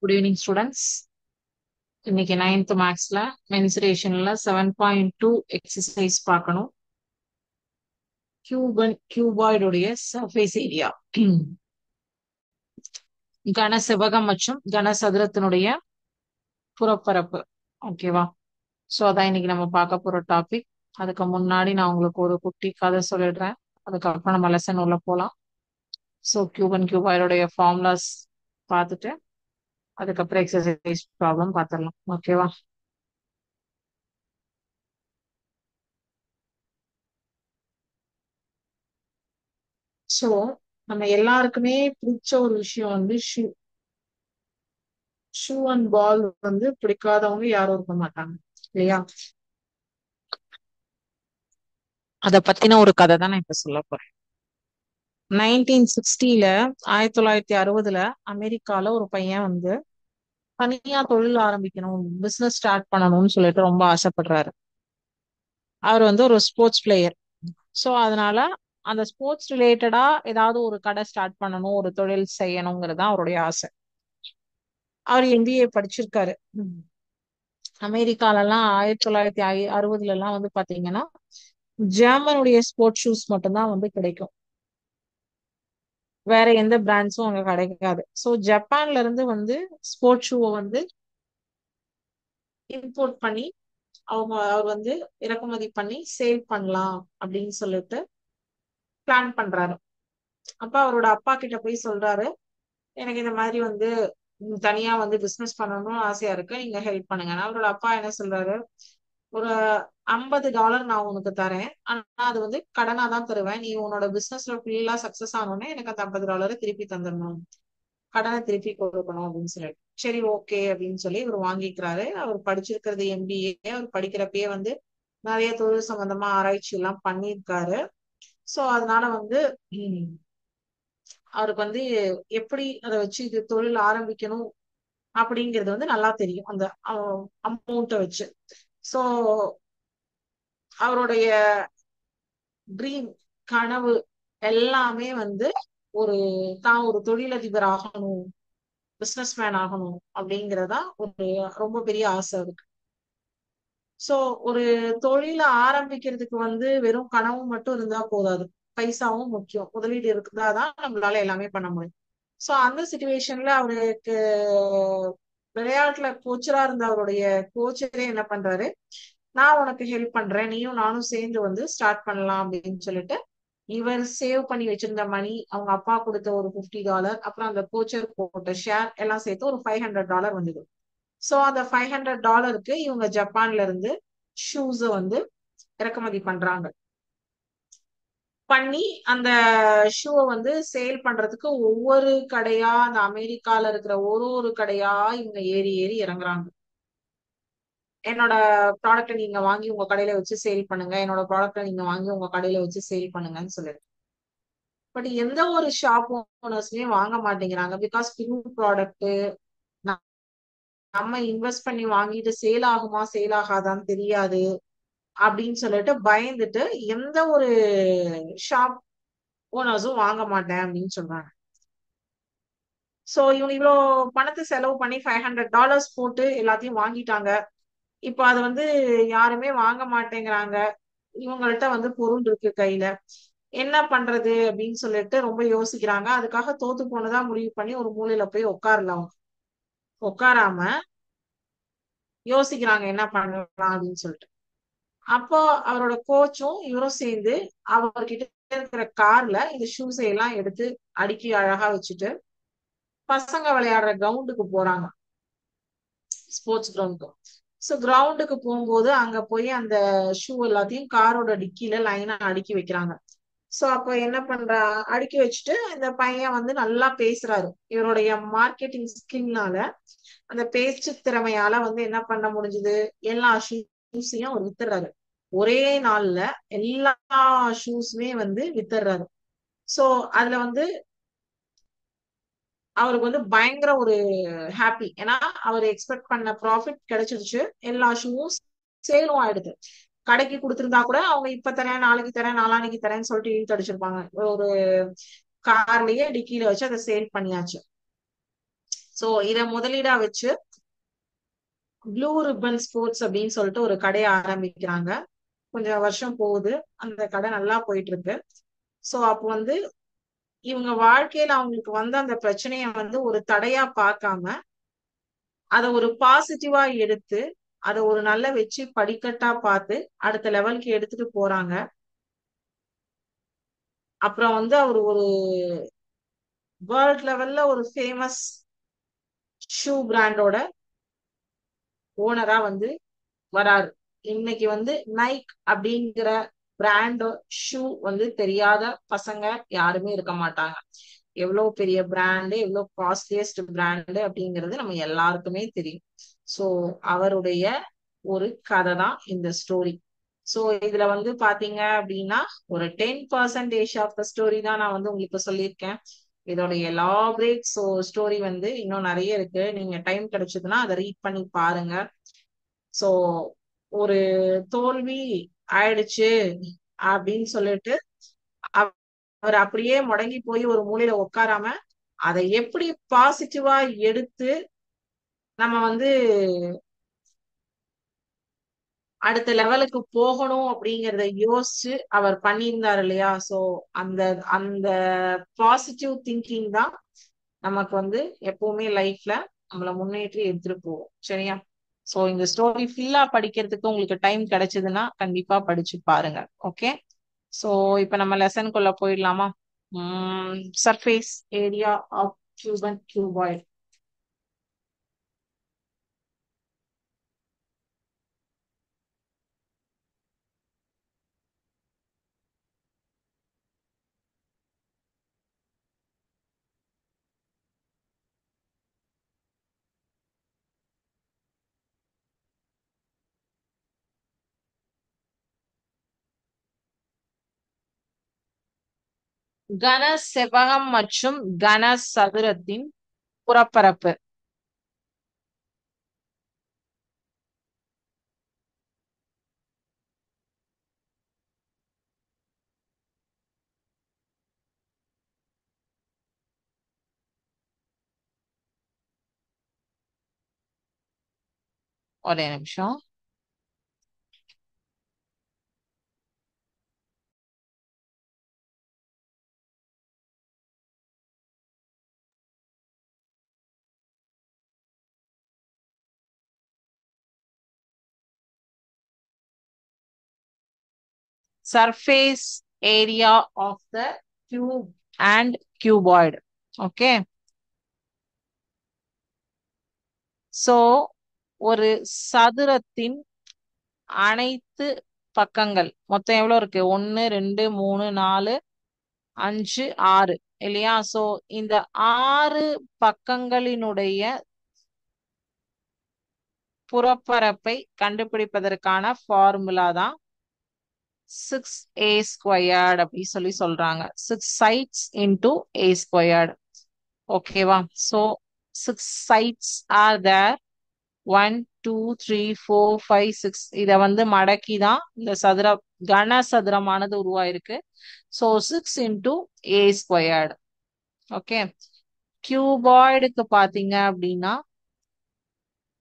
Good evening students. இன்னைக்கு 9th மேக்ஸ்ல மென்சுரேஷன்ல 7.2 exercise பார்க்கணும். கியூபாய்டுடைய சர்ஃபேஸ் ஏரியா, கன செவ்வகம் மற்றும் கனசதுரத்தினுடைய புறப்பரப்பு. ஓகேவா? ஸோ அதான் இன்னைக்கு நம்ம பார்க்க போற டாபிக். அதுக்கு முன்னாடி நான் உங்களுக்கு ஒரு குட்டி கதை சொல்லிடுறேன். அதுக்கப்புறம் நம்ம லெசன் உள்ள போகலாம். ஸோ கியூபாய்டுடைய ஃபார்முலாஸ் பார்த்துட்டு அதுக்கப்புறம் எக்ஸசைஸ் ப்ராப்ளம் பார்த்துடலாம். ஓகேவா? ஸோ நம்ம எல்லாருக்குமே பிடிச்ச ஒரு விஷயம் வந்து ஷூ. ஷூ அண்ட் பால் வந்து பிடிக்காதவங்க யாரும் இருக்க மாட்டாங்க, இல்லையா? அத பத்தின ஒரு கதை தான் நான் இப்ப சொல்ல போறேன். 1960ல 1960 அமெரிக்கால ஒரு பையன் வந்து தனியா தொழில் ஆரம்பிக்கணும், பிசினஸ் ஸ்டார்ட் பண்ணணும்னு சொல்லிட்டு ரொம்ப ஆசைப்படுறாரு. அவர் வந்து ஒரு ஸ்போர்ட்ஸ் பிளேயர். ஸோ அதனால அந்த ஸ்போர்ட்ஸ் ரிலேட்டடா ஏதாவது ஒரு கடை ஸ்டார்ட் பண்ணணும், ஒரு தொழில் செய்யணுங்கிறது தான் அவருடைய ஆசை. அவர் எம்பிஏ படிச்சிருக்காரு. அமெரிக்காலலாம் 1960 எல்லாம் வந்து பாத்தீங்கன்னா ஜெர்மனுடைய ஸ்போர்ட்ஸ் ஷூஸ் மட்டும்தான் வந்து கிடைக்கும். வேற எந்த பிராண்ட்ஸும் அங்க கிடைக்காது. ஸோ ஜப்பான்ல இருந்து வந்து ஸ்போர்ட்ஸ் ஷூவை வந்து இம்போர்ட் பண்ணி அவர் வந்து இறக்குமதி பண்ணி சேல் பண்ணலாம் அப்படின்னு சொல்லிட்டு பிளான் பண்றாரு. அப்ப அவரோட அப்பா கிட்ட போய் சொல்றாரு, எனக்கு இந்த மாதிரி வந்து தனியா வந்து பிசினஸ் பண்ணணும்னு ஆசையா இருக்கு, நீங்க ஹெல்ப் பண்ணுங்க. அவரோட அப்பா என்ன சொல்றாரு, ஒரு $50 நான் உனக்கு தரேன், ஆனா அது வந்து கடனா தான் தருவேன், நீ உன்னோட பிசினஸ்ல ஃபுல்லா சக்சஸ் ஆனோடனே எனக்கு அந்த $50 திருப்பி தந்துடணும், கடனை திருப்பி கொடுக்கணும் அப்படின்னு சொல்லிட்டு. சரி, ஓகே அப்படின்னு சொல்லி இவர் வாங்கிக்கிறாரு. அவர் படிச்சிருக்கிறது எம்பிஏ. அவர் படிக்கிறப்பயே வந்து நிறைய தொழில் சம்பந்தமா ஆராய்ச்சி எல்லாம் பண்ணியிருக்காரு. சோ அதனால வந்து அவருக்கு வந்து எப்படி அதை வச்சு இது தொழில் ஆரம்பிக்கணும் அப்படிங்கிறது வந்து நல்லா தெரியும், அந்த அமௌண்ட்டை வச்சு. சோ அவருடைய ட்ரீம், கனவு எல்லாமே வந்து ஒரு தான் ஒரு தொழிலதிபர் ஆகணும், பிசினஸ் மேன் ஆகணும் அப்படிங்கறதா ஒரு ரொம்ப பெரிய ஆசை இருக்கு. சோ ஒரு தொழில ஆரம்பிக்கிறதுக்கு வந்து வெறும் கனவு மட்டும் இருந்தா போதாது, பைசாவும் முக்கியம். முதலீடு இருந்தாதான் நம்மளால எல்லாமே பண்ண முடியும். சோ அந்த சிச்சுவேஷன்ல அவருக்கு விளையாட்டுல கோச்சரா இருந்த அவருடைய கோச்சரே என்ன பண்றாரு, நான் உனக்கு ஹெல்ப் பண்றேன், நீயும் நானும் சேர்ந்து வந்து ஸ்டார்ட் பண்ணலாம் அப்படின்னு சொல்லிட்டு இவர் சேவ் பண்ணி வச்சிருந்த மணி, அவங்க அப்பா கொடுத்த ஒரு $50, அப்புறம் அந்த கோச்சர் போட்ட ஷேர் எல்லாம் சேர்த்து ஒரு $500 வந்தது. சோ அந்த $500க்கு இவங்க ஜப்பான்ல இருந்து ஷூஸ் வந்து இறக்குமதி பண்றாங்க. பண்ணி அந்த ஷூவை வந்து சேல் பண்றதுக்கு ஒவ்வொரு கடையா, அந்த அமெரிக்கால இருக்கிற ஒரு ஒரு கடையா இவங்க ஏறி ஏறி இறங்குறாங்க. என்னோட ப்ராடக்ட்டை நீங்க வாங்கி உங்க கடையில வச்சு சேல் பண்ணுங்க, என்னோட ப்ராடக்ட்டை நீங்க வாங்கி உங்க கடையில வச்சு சேல் பண்ணுங்கன்னு சொல்லிட்டு. பட் எந்த ஒரு ஷாப் ஓனர்ஸுமே வாங்க மாட்டேங்கிறாங்க. பிகாஸ் புது ப்ராடக்ட், நம்ம இன்வெஸ்ட் பண்ணி வாங்கிட்டு சேல் ஆகுமா சேல் ஆகாதான்னு தெரியாது அப்படின்னு சொல்லிட்டு பயந்துட்டு எந்த ஒரு ஷாப் ஓனர்ஸும் வாங்க மாட்டேன் அப்படின்னு சொல்றாங்க. சோ இவங்க இவ்வளவு பணத்தை செலவு பண்ணி $500 போட்டு எல்லாத்தையும் வாங்கிட்டாங்க. இப்ப அது வந்து யாருமே வாங்க மாட்டேங்கிறாங்க. இவங்கள்ட்ட வந்து பொருள் இருக்கு கையில, என்ன பண்றது அப்படின்னு சொல்லிட்டு ரொம்ப யோசிக்கிறாங்க. அதுக்காக தோத்து போனதா முடிவு பண்ணி ஒரு மூலையில போய் உட்காரலாம். உட்காராம யோசிக்கிறாங்க என்ன பண்ணலாம் அப்படின்னு சொல்லிட்டு. அப்போ அவரோட கோச்சும் இவரும் சேர்ந்து அவர்கிட்ட இருக்கிற கார்ல இந்த ஷூஸ் எல்லாம் எடுத்து அடுக்கி அழகா வச்சுட்டு பசங்க விளையாடுற கிரவுண்டுக்கு போறாங்க, ஸ்போர்ட்ஸ் கிரவுண்டுக்கு. சோ கிரவுண்டுக்கு போகும்போது அங்க போய் அந்த ஷூ எல்லாத்தையும் காரோட டிக்கில லைனா அடுக்கி வைக்கிறாங்க. சோ அப்ப என்ன பண்றா, அடுக்கி வச்சுட்டு இந்த பையன் வந்து நல்லா பேசுறாரு. இவருடைய மார்க்கெட்டிங் ஸ்கில்னால, அந்த பேச்சு திறமையால வந்து என்ன பண்ண முடிஞ்சது, எல்லா ஷூஸையும் அவர் வித்துறாரு. ஒரே நாள்ல எல்லா ஷூஸுமே வந்து வித்துறாரு. சோ அதுல வந்து அவருக்கு வந்து பயங்கர ஒரு ஹாப்பி. ஏன்னா அவர் எக்ஸ்பெக்ட் பண்ண ப்ராஃபிட் கிடைச்சிருச்சு, எல்லா ஷூவும் சேலும் ஆயிடுது. கடைக்கு கொடுத்திருந்தா கூட அவங்க இப்ப தரேன், நாளைக்கு தரேன், நாளானைக்கு தரேன்னு சொல்லிட்டு இழுத்து அடிச்சிருப்பாங்க. ஒரு கார்லயே டிக்கில வச்சு அதை சேல் பண்ணியாச்சு. சோ இத முதலீடா வச்சு ப்ளூ ரிப்பன் ஸ்போர்ட்ஸ் அப்படின்னு சொல்லிட்டு ஒரு கடையை ஆரம்பிக்கிறாங்க. கொஞ்சம் வருஷம் போகுது, அந்த கடை நல்லா போயிட்டு இருக்கு. சோ அப்போ வந்து இவங்க வாழ்க்கையில அவங்களுக்கு வந்த அந்த பிரச்சனைய வந்து ஒரு தடையா பார்க்காம அத ஒரு பாசிட்டிவா எடுத்து அத ஒரு நல்ல வச்சு படிக்கட்டா பார்த்து அடுத்த லெவலுக்கு எடுத்துட்டு போறாங்க. அப்புறம் வந்து அவர் ஒரு வேர்ல்ட் லெவல்ல ஒரு ஃபேமஸ் ஷூ பிராண்டோட ஓனரா வந்து வராரு. இன்னைக்கு வந்து நைக் அப்படிங்கிற பிராண்ட் ஷூ வந்து தெரியாத பசங்க யாருமே இருக்க மாட்டாங்க. எவ்வளவு பெரிய பிராண்டு, எவ்வளவு காஸ்ட்லியஸ்ட் பிராண்டு அப்படிங்கிறது நம்ம எல்லாருக்குமே தெரியும். சோ அவருடைய ஒரு கதை தான் இந்த ஸ்டோரி. சோ இதுல வந்து பாத்தீங்க அப்படின்னா ஒரு 10% ஆஃப் த ஸ்டோரி தான் நான் வந்து உங்களுக்கு சொல்லியிருக்கேன். இதோட எலாபரேட் ஸ்டோரி வந்து இன்னும் நிறைய இருக்கு. நீங்க டைம் கிடைச்சதுன்னா அதை ரீட் பண்ணி பாருங்க. சோ ஒரு தோல்வி ஆயிடுச்சு அப்படின்னு சொல்லிட்டு அவர் அப்படியே முடங்கி போய் ஒரு மூலையில உட்காராம அதை எப்படி பாசிட்டிவா எடுத்து நம்ம வந்து அடுத்த லெவலுக்கு போகணும் அப்படிங்கறத யோசிச்சு அவர் பண்ணியிருந்தார் இல்லையா? சோ அந்த அந்த பாசிட்டிவ் திங்கிங் தான் நமக்கு வந்து எப்பவுமே லைஃப்ல நம்மள முன்னேற்றி எடுத்துட்டு போவோம். சரியா? சோ இந்த ஸ்டோரி ஃபுல்லா படிக்கிறதுக்கு உங்களுக்கு டைம் கிடைச்சதுன்னா கண்டிப்பா படிச்சு பாருங்க. ஓகே. சோ இப்ப நம்ம லெசனுக்குள்ள போயிடலாமா? Surface area of cube and cuboid. கன செவ்வகம் மற்றும் கன சதுரத்தின் புறப்பரப்பு. ஒரே நிமிஷம். Surface area of the cube and cuboid. Okay. So ஒரு சதுரத்தின் அனைத்து பக்கங்கள் மொத்தம் எவ்வளவு இருக்கு? 1 2 3 4 5 6 இல்லையா? சோ இந்த 6 பக்கங்களினுடைய புறப்பரப்பை கண்டுபிடிப்பதற்கான ஃபார்முலா தான் 6a ஸ்கொயர்ட் அப்படி சொல்லி சொல்றாங்க. 6 sides into a squared. ஓகேவா? So 6 sides are there. 1 2 3 4 5 6. இத வந்து மடக்கி தான் இந்த கன சதுரமானது உருவாயிருக்கு. So 6 into a squared. Okay. கியூபாய்டுக்கு பாத்தீங்க அப்படின்னா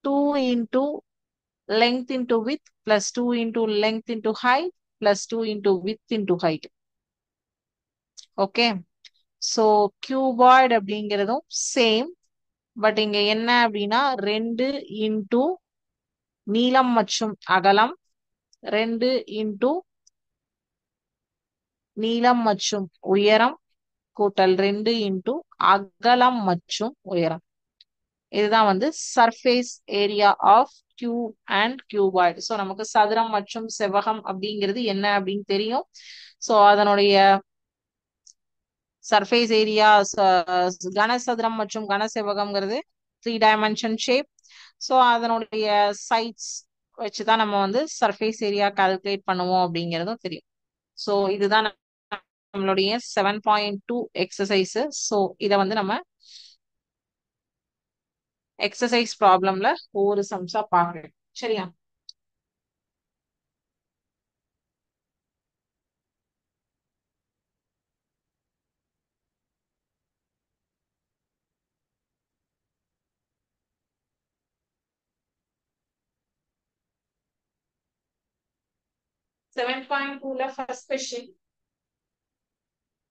2 into length into width plus 2 into length into height plus 2 into width into height. Okay. So cuboid அப்படிங்கிறதும் சேம். பட் இங்க என்ன அப்படின்னா 2 இன்டூ நீளம் மற்றும் அகலம், 2 இன்டூ நீளம் மற்றும் உயரம் கூட்டல் 2 இன்டூ அகலம் மற்றும் உயரம். இதுதான் வந்து surface area of cube and cuboid. So நமக்கு சதுரம் மற்றும் செவ்வகம் அப்படிங்கிறது என்ன அப்படின்னு தெரியும். ஸோ அதனுடைய சர்ஃபேஸ் ஏரியா கனசதுரம் மற்றும் கனசெவ்வகம்ங்கிறது 3 டைமென்ஷன் ஷேப். ஸோ அதனுடைய சைட்ஸ் வச்சுதான் நம்ம வந்து சர்ஃபேஸ் ஏரியா கால்குலேட் பண்ணுவோம் அப்படிங்கிறதும் தெரியும். ஸோ இதுதான் நம்மளுடைய 7.2 எக்ஸசைஸ். ஸோ இதை வந்து நம்ம எக்ஸசைஸ் ப்ராப்ளம்ல ஒவ்வொரு சம்ஸா பார்க்கணும். சரியா? 7.2 first question.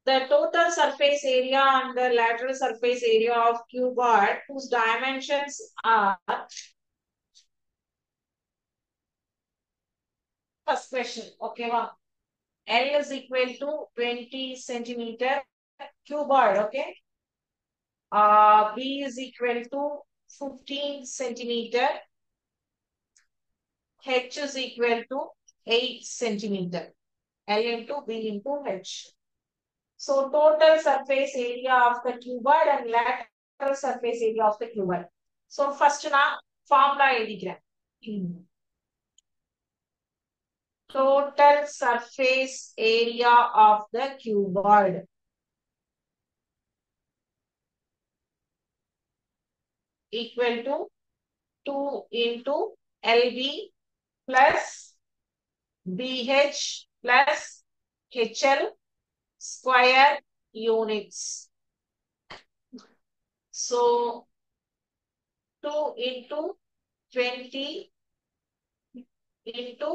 The total surface area and the lateral surface area of cuboid whose dimensions are, first question, okay, L is equal to 20 centimeter cuboid, okay. B is equal to 15 centimeter. H is equal to 8 centimeter. L into B into H. So total surface area of the cuboid and lateral surface area of the cuboid. So first na formula எழுதிக்கிறேன். Total surface area of the cuboid equal to 2 into LB plus BH plus HL square units. So 2 into 20 into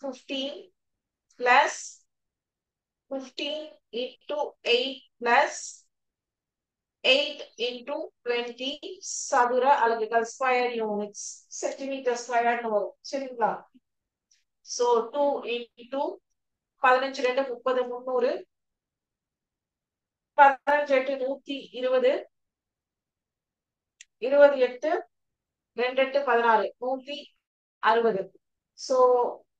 15 plus 15 into 8 plus 8 into 20 சதுர அலகுகள் square units centimeter square னு வரும் சரிங்களா. So 2 into 15 2 30 300 15 8 120 28 2 8 16 160. So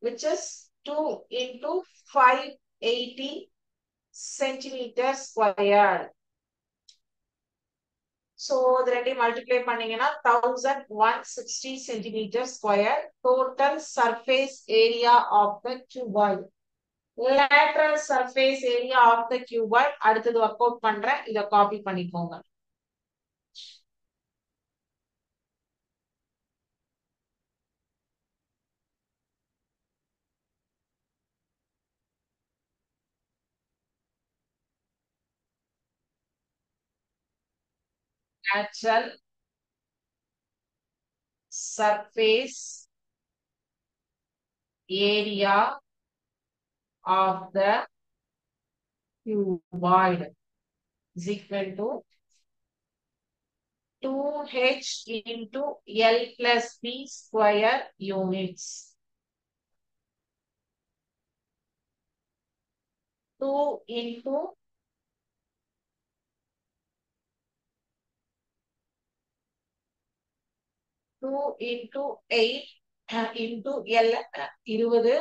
which is 2 into 580 centimeter squared. So the ரெண்டையும் multiply பண்ணீங்கன்னா 1160 centimeter square total surface area of the cuboid. Lateral surface area of the cuboid அடுத்தது work out பண்றேன், இத copy பண்ணிக்கோங்க. Lateral surface area of the cuboid is equal to 2h into L plus B square units. 2 into 2 into 8 into L 20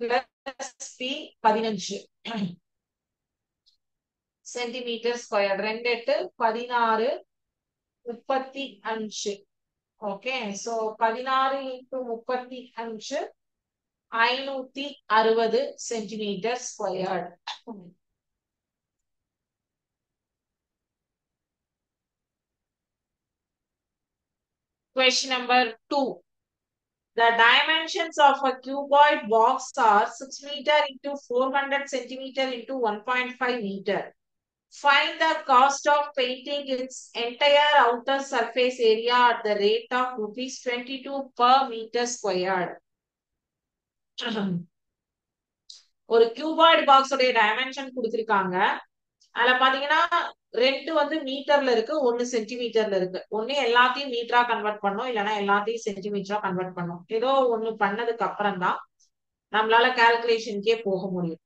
plus P 15 centimeter square 2 8 16 35. Okay, so 16 into 35 560 centimeter squared. Question number 2. The dimensions of a cuboid box are 6 meter into 400 centimeter into 1.5 meter. Find the cost of painting its entire outer surface area at the rate of rupees 22 per meter squared. ஒரு cuboid box உடைய dimension கொடுத்திருக்காங்க. அதுல பாத்தீங்கன்னா ரெண்டு வந்து மீட்டர்ல இருக்கு, ஒன்னு சென்டிமீட்டர்ல இருக்கு. ஒன்னு எல்லாத்தையும் மீட்டரா கன்வெர்ட் பண்ணும், இல்லைன்னா எல்லாத்தையும் சென்டிமீட்டரா கன்வெர்ட் பண்ணும். ஏதோ ஒண்ணு பண்ணதுக்கு அப்புறம் தான் நம்மளால கால்குலேஷனுக்கே போக முடியும்.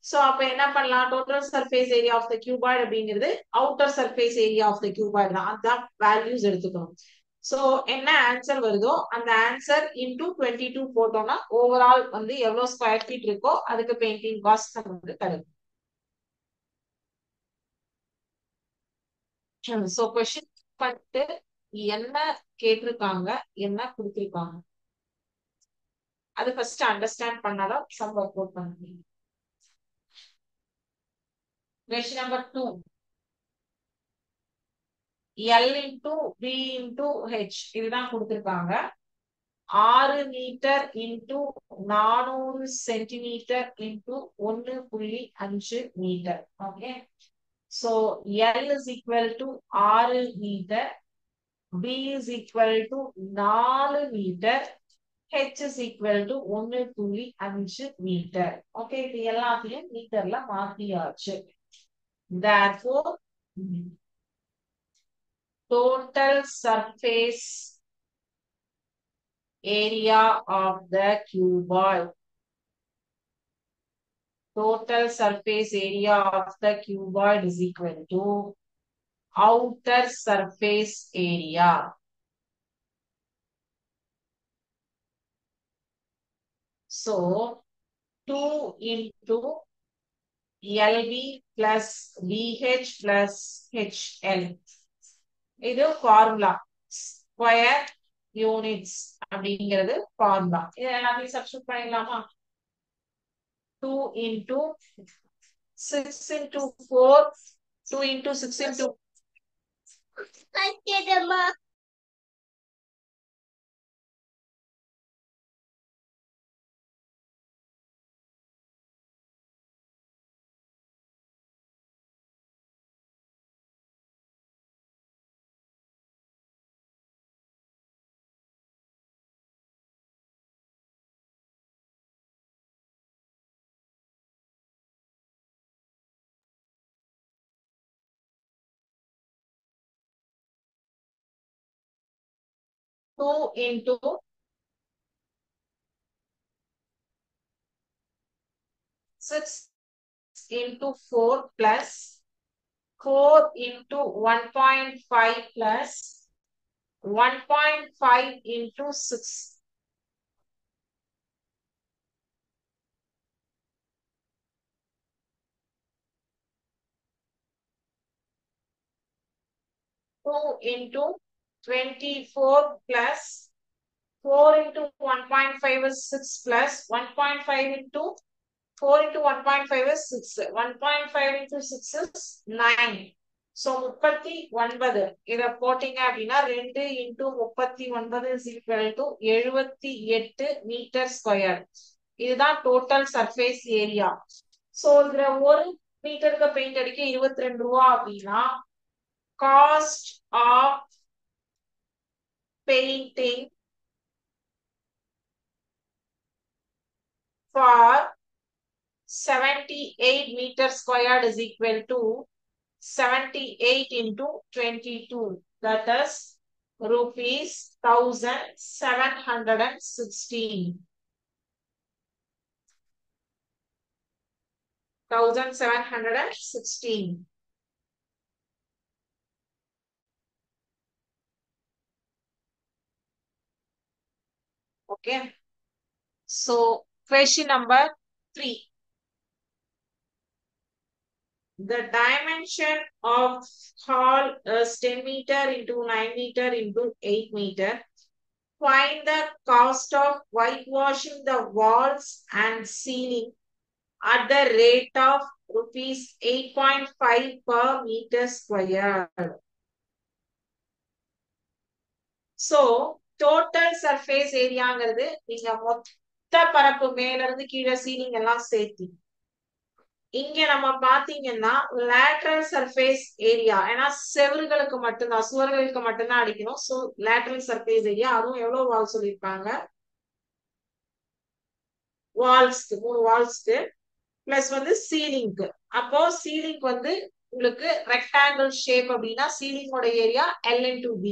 சோ அப்ப என்ன பண்ணலாம், total surface area of the cuboid அப்படிங்கிறது outer surface area of the cuboid தான். அதான் வேல்யூஸ் எடுத்துக்கணும். சோ என்ன ஆன்சர் வருதோ அந்த ஆன்சர் இன்டூ 22 போட்டோம்னா ஓவரால் வந்து எவ்வளவு ஸ்கொயர் ஃபீட் இருக்கோ அதுக்கு பெயிண்டிங் காஸ்ட் நமக்கு கிடைக்கும். சோ கொஸ்டின் பண்ணிட்டு என்ன கேட்டிருக்காங்க, என்ன கொடுத்திருக்காங்க அது ஃபர்ஸ்ட் அண்டர்ஸ்டாண்ட் பண்ணாதான் சம் ஒர்க் அவுட் பண்ண முடியும். Question number 2. L into B into H இதுதான் கொடுத்திருக்காங்க. 6 metre into 400 centimetre into 1.5 metre. Okay, so L is equal to 6 metre, B is equal to 4 metre, H is equal to 1.5 metre. Okay, இது எல்லாத்தையும் மீட்டர்ல மாத்தியாச்சு. Therefore, total surface area of the cuboid. Total surface area of the cuboid is equal to outer surface area. So, 2 into LB plus BH plus HL. இது formula. Square units அப்படிங்கிறது formula. இதை எல்லாத்தையும் substitute பண்ணிடலாமா? 2 into 6 into 4, 2 into 6 into 2 into 6 into 4 plus 4 into 1.5 plus 1.5 into 6. 2 into 24 plus 4 into 1.5 is 6 plus 1.5 into 4 into 1.5 is 6. 1.5 into 6 is 9. So 39. இத போட்டீங்க அப்படின்னா 2 into 39 is equal to 78 metre square. இதுதான் total surface area. So இதுல ஒரு மீட்டருக்கு paint அடிக்க 22 ரூபா அப்படின்னா cost of painting for 78 meter squared is equal to 78 into 22. That is rupees 1716. 1716. Okay. So question number 3. The dimension of hall is 10 meter into 9 meter into 8 meter. Find the cost of whitewashing the walls and ceiling at the rate of rupees 8.5 per meter square. So, total surface ஏரியாங்கிறது நீங்க மொத்த பரப்பு மேல இருந்து கீழே ceiling எல்லாம் சேர்த்தி. இங்க நம்ம பாத்தீங்கன்னா lateral surface area, ஏன்னா செவர்களுக்கு மட்டும்தான், சுவர்களுக்கு மட்டும்தான் அடிக்கணும். சோ lateral surface area, அதுவும் எவ்வளவு வால் சொல்லியிருப்பாங்க? வால்ஸ்க்கு, 3 வால்ஸ்க்கு பிளஸ் வந்து சீலிங்க்கு. அப்போ சீலிங் வந்து உங்களுக்கு ரெக்டாங்கிள் ஷேப் அப்படின்னா சீலிங்கோட area L into B.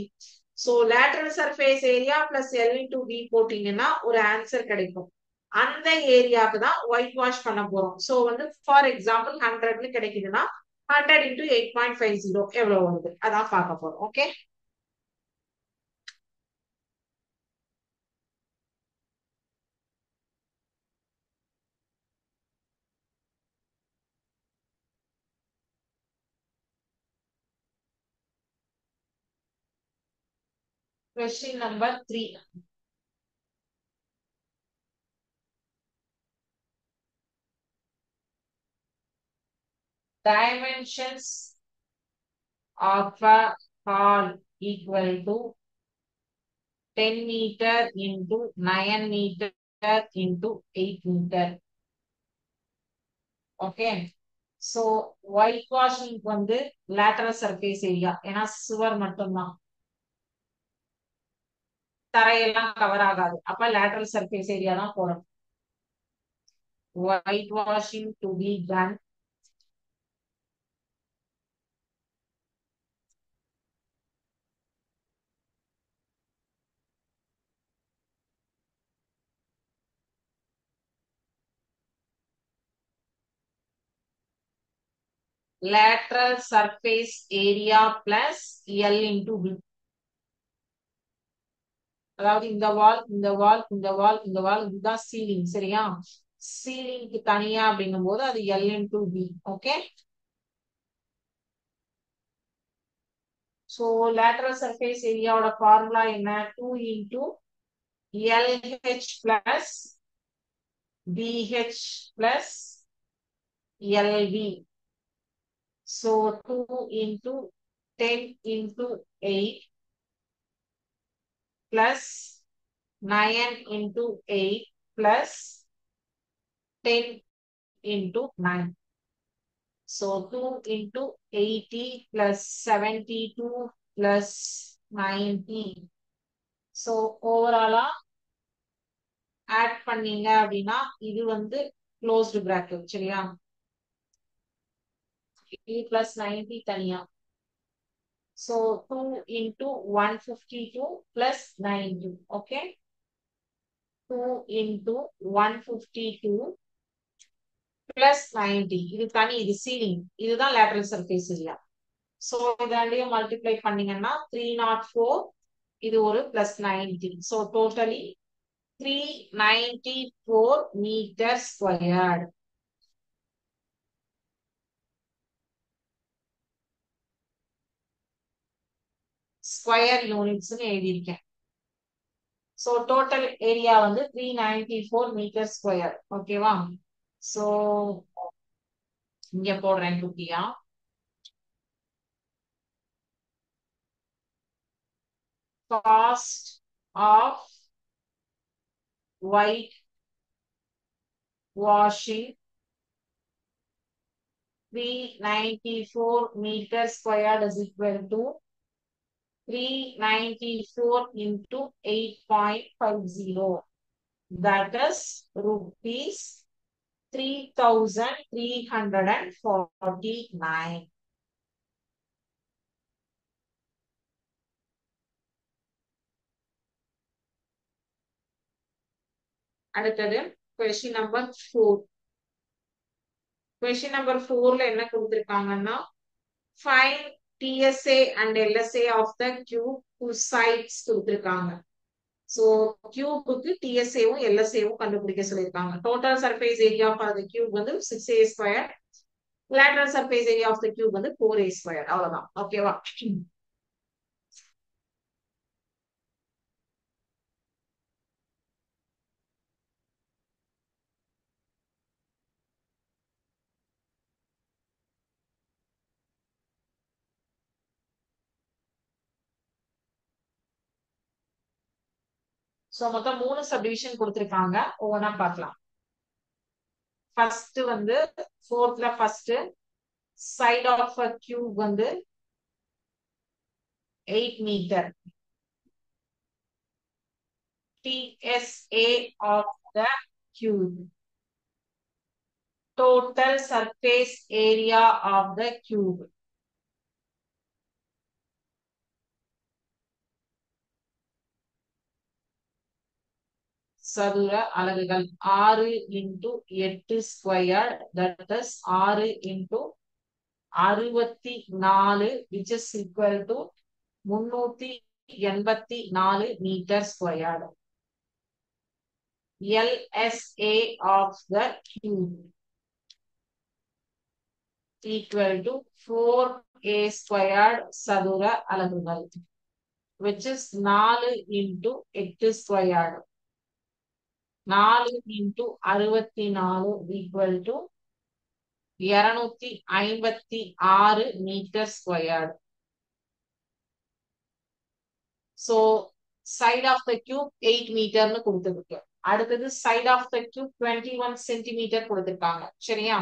So lateral surface area plus L into B போட்டீங்கன்னா ஒரு ஆன்சர் கிடைக்கும். அந்த ஏரியாவுக்கு தான் ஒயிட் வாஷ் பண்ண போறோம். சோ வந்து ஃபார் எக்ஸாம்பிள் 100ன்னு கிடைக்குதுன்னா 100 into 8.50 எவ்வளவு வருது அதான் பார்க்க போறோம். Okay, question number 3. Dimensions of a hall equal to 10 meter into 9 meter into 8 meter. Okay. So white washing வந்து lateral surface area, ஏன்னா சுவர் மட்டும்தான். தரையெல்லாம் கவர் ஆகாது. அப்ப லேட்டரல் சர்ஃபேஸ் ஏரியா தான் போடணும். White washing to be done. Lateral surface area plus L into B. அதாவது இந்த வால் இந்த வால் இந்த வால் இந்த வால் இதுதான் சீலிங். சரியா? சீலிங்க்கு தனியா அப்படிங்கும் போது அது L into B. Okay. So lateral surface ஏரியாவோட ஃபார்முலா என்ன? 2 into LH plus BH plus LB. So 2 into 10 into 8 plus 9 into 8 plus 10 into 9. So 2 into 80 plus 72 plus 90. So overall add பண்ணீங்க அப்படின்னா இது வந்து க்ளோஸ்டு பிராக்கெட். சரியா? 80 plus 90 தனியா. So 2 into 152 plus 90. Okay. 2 into 152 plus 90. இது தனி, இது சீலிங். இதுதான் லேட்டரல் சர்ஃபேஸ் ஏரியா. ஸோ இதாண்டியும் மல்டிப்ளை பண்ணீங்கன்னா 304. இது ஒரு plus 90. So totally 394 metre squared. Square units எழுதியிருக்கேன். ஸோ டோட்டல் ஏரியா வந்து 394 மீட்டர் ஸ்கொயர். ஓகேவா? ஸோ இங்க போடுறேன் குட்டியா. Cost of white washing 394 meters squared is equal to 394 into 8.50. That is rupees 3,349. அடுத்தது question number 4. question number 4ல என்ன கொடுத்திருக்காங்கன்னா find TSA and LSA of the cube whose sides கொடுத்திருக்காங்க. So கியூபுக்கு TSAவும் LSAவும் கண்டுபிடிக்க சொல்லியிருக்காங்க. Total surface area for the cube வந்து 6a square. Lateral surface area of the cube வந்து 4a square. அவ்வளவுதான். ஓகேவா? சோ மொத்தம் 3 சப்டிவிஷன் கொடுத்திருக்காங்க. ஒவ்வொன்றா பார்க்கலாம். ஃபர்ஸ்ட் வந்து 4th first side of a cube வந்து 8 metre. TSA of the cube. Total surface area of the cube. சதுர அலகுகள் 6 into 8 square. That is 6 into 64 which is equal to 384 metre square. LSA of the cube equal to 4a squared சதுர அலகுகள் which is 4 into 8 squared. 4 into 64 equal to 256 metre square. So side of the cube 8 மீட்டர்னு கொடுத்திருக்கு. அடுத்தது side of the cube 21 centimetre கொடுத்திருக்காங்க. சரியா?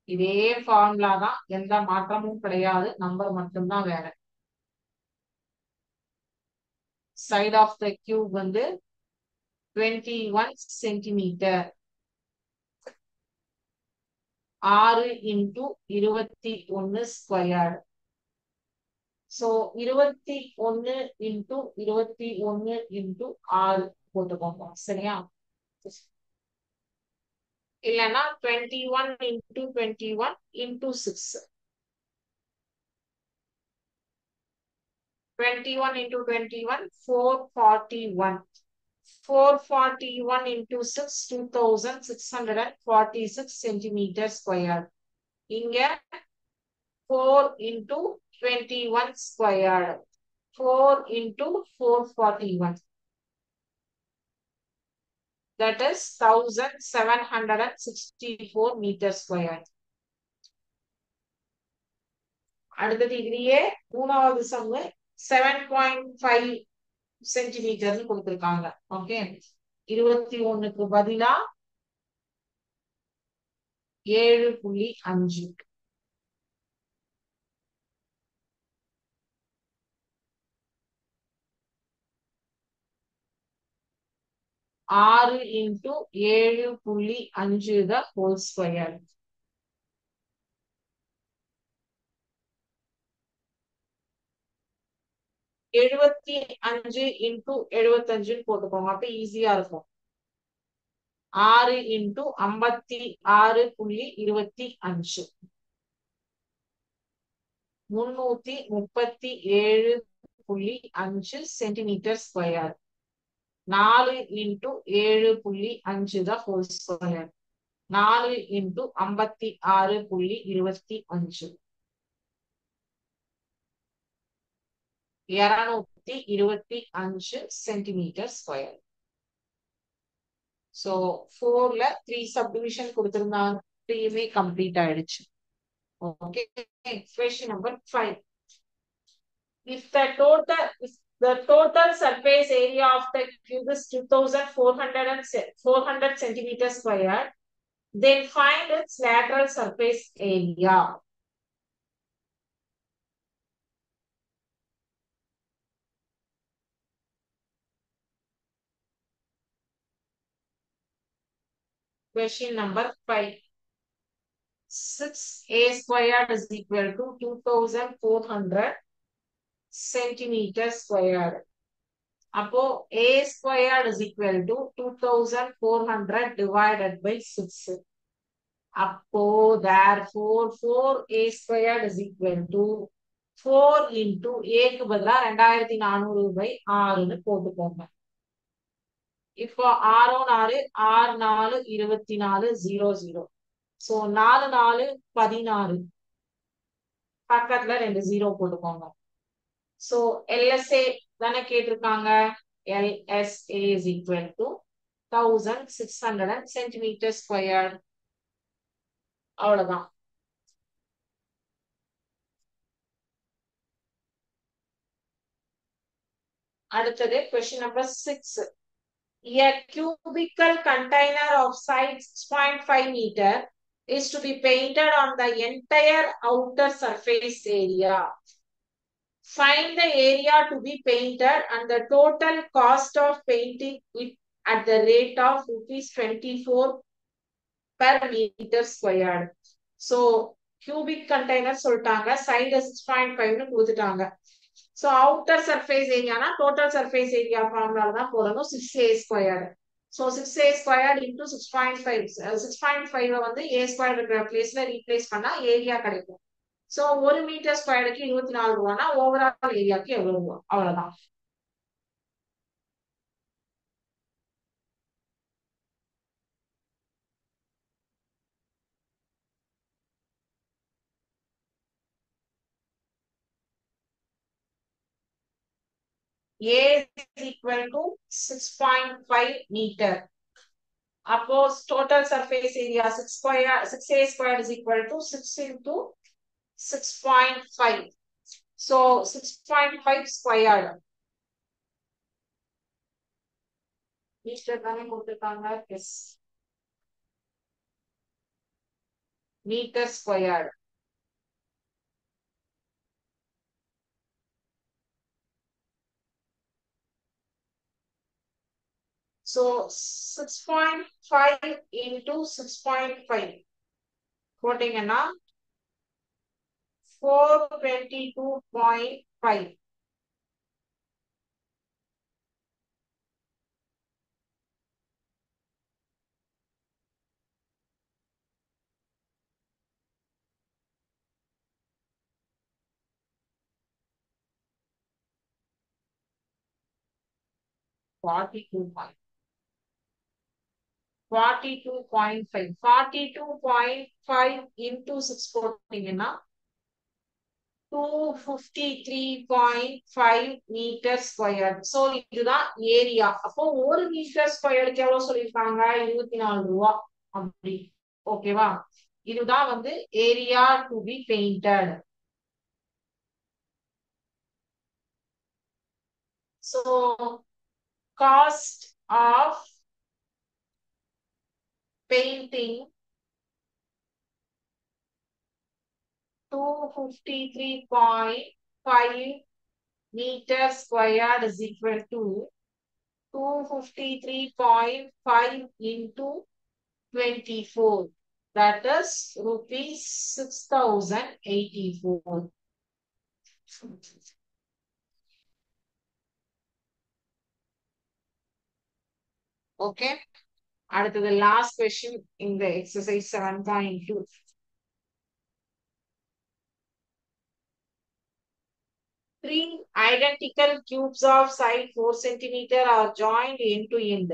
இதே formula தான், எந்த மாற்றமும் கிடையாது, நம்பர் மட்டும்தான் வேற. side of the cube வந்து 21 centimetre. 6 into 21 square. So 21 into 21 into 6 போட்டுக்கோங்க. சரியா? இல்லைன்னா 21 into 21 into 6. 21 into 21, 441. 441 into 6, 2646 centimeter square. இங்க 4 into 21 square. 4 into 441. That is 1764 meter square. அடுத்தது இதுலயே மூணாவது சம்மு 7.5 சென்டிமீட்டர்னு கொடுத்திருக்காங்க. ஓகே, 21க்கு பதிலா 7.5. ஆறு இன்டு 7.5 த ஹோல் ஸ்கொயர். எழுபத்தி அஞ்சு இன்டு 75 போட்டுக்கோங்க, அப்ப ஈஸியா இருக்கும். 6 into 56.25. 337.5 centimetre square. 4 into 7.5 the whole square. 4 into 56.25. 225 centimetre square. So 4ல 3 subdivision கொடுத்திருந்தாங்க, 3மே கம்ப்ளீட் ஆயிடுச்சு. Okay, question number 5. If the total surface area of the cube is 2400 centimeter square, then find its lateral surface area. Question number 5. 6a squared is equal to 2400 centimeter squared. அப்போ a squared is equal to 2400 divided by 6. அப்போ therefore 4a squared is equal to 4 into a க்கு பதிலா 2400 by 6ன்னு போட்டுக்கோங்க. இப்போ 6 4 6 4 24 0 0. So 4 4 16. பக்கத்துல 2 0 போட்டுக்கோங்க. So LSA தானே கேட்டிருக்காங்க. LSA is equal to 1600 centimeter squared. அவ்வளவுதான். அடுத்தது question number 6. A cubical container of size 6.5 meter is to be painted on the entire outer surface area. Find the area to be painted and the total cost of painting it at the rate of ₹24 per meter squared. So cubic container சொல்லிட்டாங்க, side 6.5 கொடுத்துட்டாங்க. So outer surface area na total surface area formula தான் போடணும், 6a squared. So 6a squared into 6.5. 6.5 வந்து a squared இருக்கிற பிளேஸ்ல replace பண்ணா area கிடைக்கும். So 1 metre ஸ்கொயருக்கு 24 ரூபானா ஓவரால் ஏரியாக்கு எவ்வளவு ரூபா? அவ்வளவுதான். A is equal to 6.5 meter. அப்போ total surface area 6a squared is equal to 6 into 6.5. So 6.5 squared. Metre தானே கொடுத்திருக்காங்க. Yes. Metre squared. So 6.5 into 6.5 போட்டீங்கன்னா 422.5. Forty-two point 42.5. 42.5 into 6 போட்டீங்கன்னா 253.5 மீட்டர் ஸ்கொயர். சோ இதுதான் ஏரியா. அப்போ ஒரு மீட்டர் ஸ்கொயருக்கு எவ்வளவு சொல்லியிருக்காங்க? 24 ரூபா அப்படி. ஓகேவா? இதுதான் வந்து area to be painted. So cost of painting 253.5 meters squared is equal to 253.5 into 24. That is rupees 6,084. Okay. அடுத்தது last question in the exercise 7.2. Three identical cubes of side 4 centimeter are joined end to end.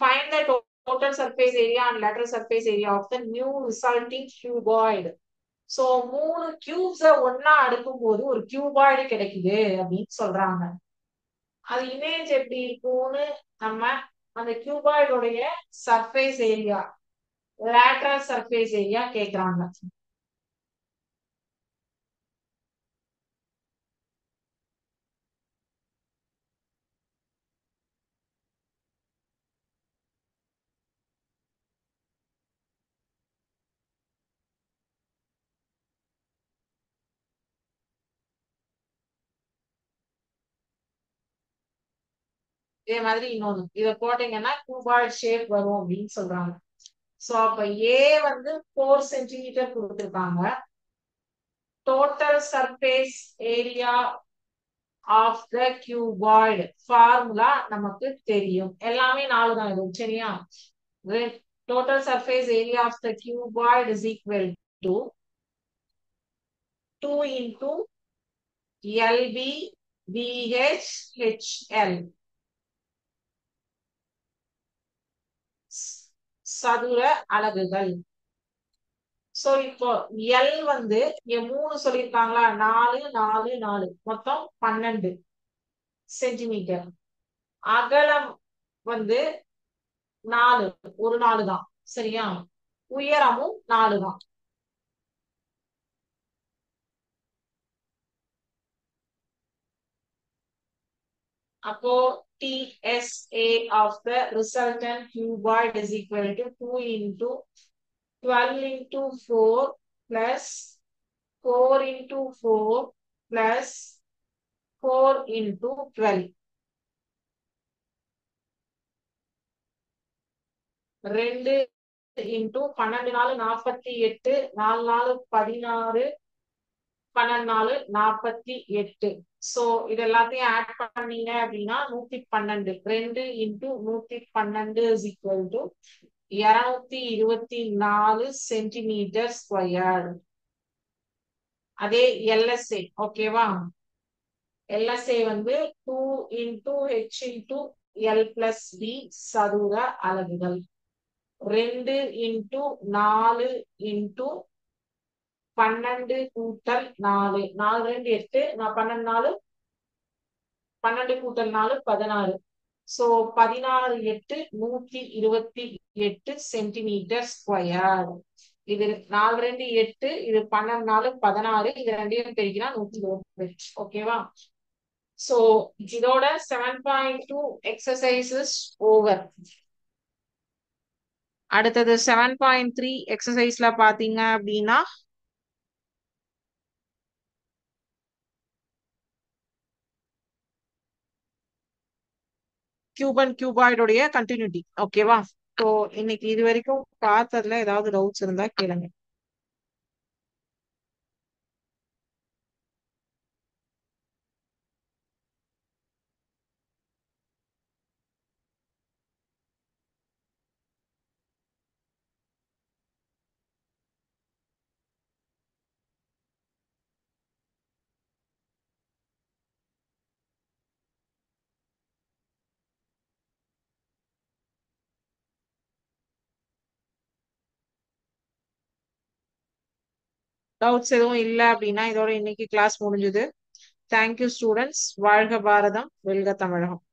Find the total surface area and lateral surface area of the new resulting cuboid. So மூணு cubes ஒன்னா அடுக்கும் போது ஒரு cuboid கிடைக்குது அப்படின்னு சொல்றாங்க. அது image எப்படி இருக்கும்னு நம்ம அந்த கியூபாய்டுடைய surface area, lateral surface area கேக்குறாங்க. இதே மாதிரி இன்னொன்னு இத போட்டீங்கன்னா கியூபாய்டு ஷேப் வரும் அப்படின்னு சொல்றாங்க. சோ அப்ப ஏ வந்து 4 சென்டிமீட்டர் கொடுத்திருக்காங்க. Total surface area of the cuboid formula நமக்கு தெரியும். எல்லாமே 4 தான் இது. சரியா? total surface area of the cuboid is equal to 2 into LB BH HL. சதுர அலகுகள். சோ இப்போ L வந்து இங்க 3 சொல்லிருக்காங்களா? 4 4 4 மொத்தம் 12 சென்டிமீட்டர். அகலம் வந்து 4, ஒரு 4 தான். சரியா? உயரமும் 4 தான். அப்போ TSA of the resultant cuboid is equal to 2 into 12 into 4 plus 4 into 4 plus 4 into 12. 2 into 12 நாலு 48, 4 நாலு 16, 12 நாலு 48. சோ இது எல்லாத்தையும் ஆட் பண்ணீங்க அப்படின்னா 112. 2 into 112 is equal to 224 centimetre square. அதே LSA ஓகேவா? LSA வந்து 2 into H into L plus B சதுர அலகுகள். 2 into 4 into 12 கூட்டல் 4. 4 2 8, 12 4 12 கூட்டல் 4 16. So 16 8 128 centimetre square. இது 4 2 8, இது 12 4 16, இது ரெண்டையும் பெருக்கினா 128. ஓகேவா? சோ இதோட 7.2 எக்ஸசைசஸ் ஓவர். அடுத்தது 7.3 எக்ஸசைஸ்ல பாத்தீங்க அப்படின்னா கியூபன் கியூபாய்டுடைய கண்டினியூட்டி. ஓகேவா? ஸோ இன்னைக்கு இது வரைக்கும் பார்த்ததுல ஏதாவது டவுட்ஸ் இருந்தா கேளுங்க. டவுட்ஸ் எதுவும் இல்லை அப்படின்னா இதோட இன்னைக்கு கிளாஸ் முடிஞ்சுது. Thank you students. வாழ்க பாரதம், வெல்க தமிழகம்.